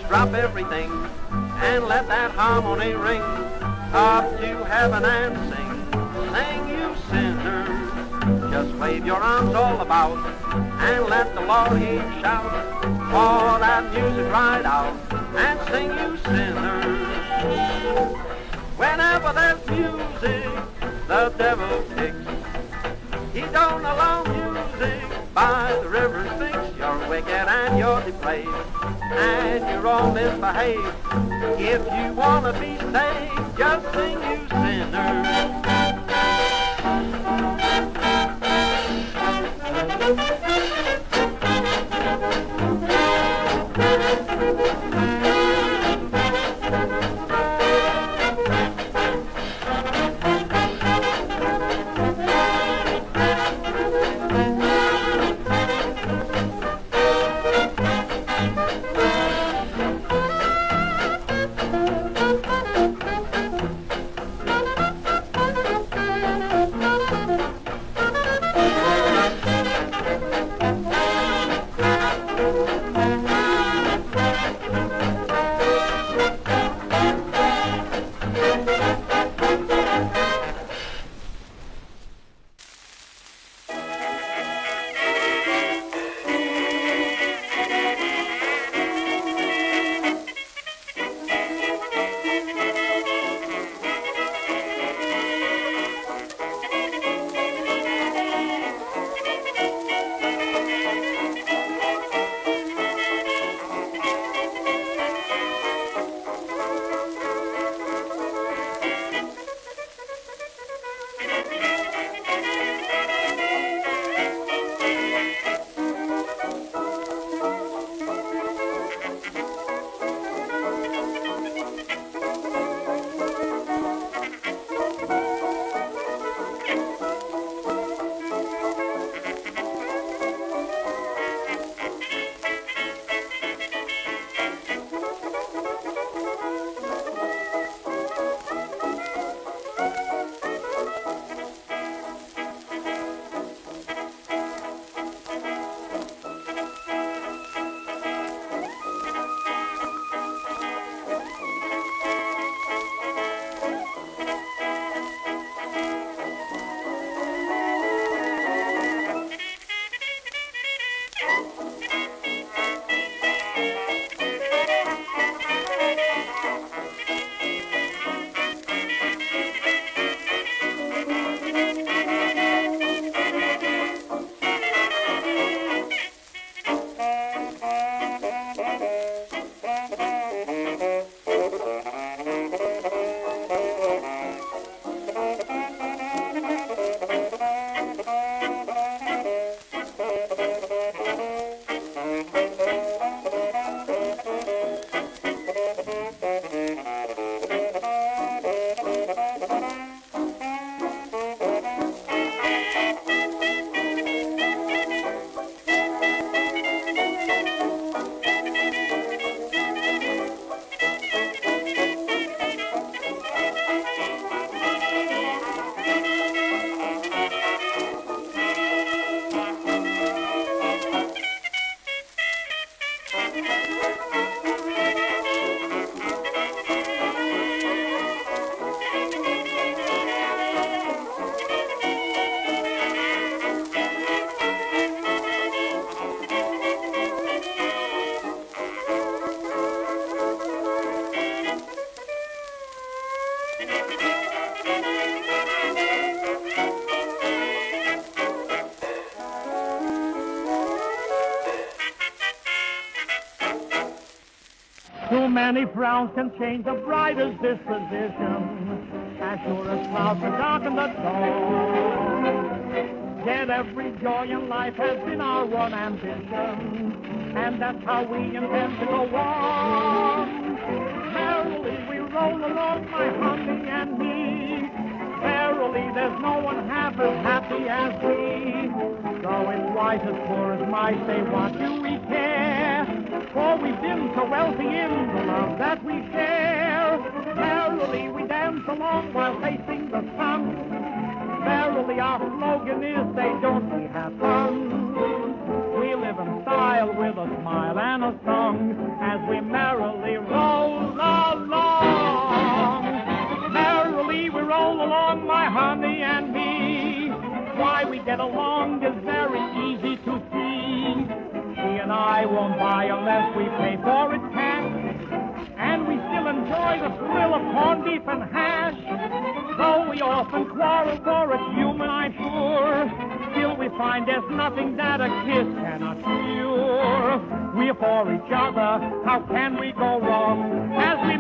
Drop everything and let that harmony ring up to heaven and sing. Sing, you sinners, just wave your arms all about and let the Lord he shout for that music right out. And sing, you sinners, whenever there's music the devil picks. He don't allow music by the river Styx. You're wicked and you're depraved and you're all misbehaved. If you wanna be saved, just sing, you sinners. Too many frowns can change the brightest disposition, as sure as clouds can darken the dawn. Yet every joy in life has been our one ambition, and that's how we intend to go on. Merrily we roll along, my honey and me. Verily there's no one half as happy as we. Though it's wise as poor as mice, say, what do we care? For we've been so wealthy in the love that we share. Merrily we dance along while facing the sun. Verily our slogan is, say, don't we have fun? We live in style with a smile and a song as we merrily roll along. Merrily we roll along, my honey and me. Why we get along is very easy to see. She and I won't buy unless we pay for it cash, and we still enjoy the thrill of corned beef and hash. Though we often quarrel, for it's human, I'm sure, still we find there's nothing that a kiss cannot cure. We're for each other, how can we go wrong? As we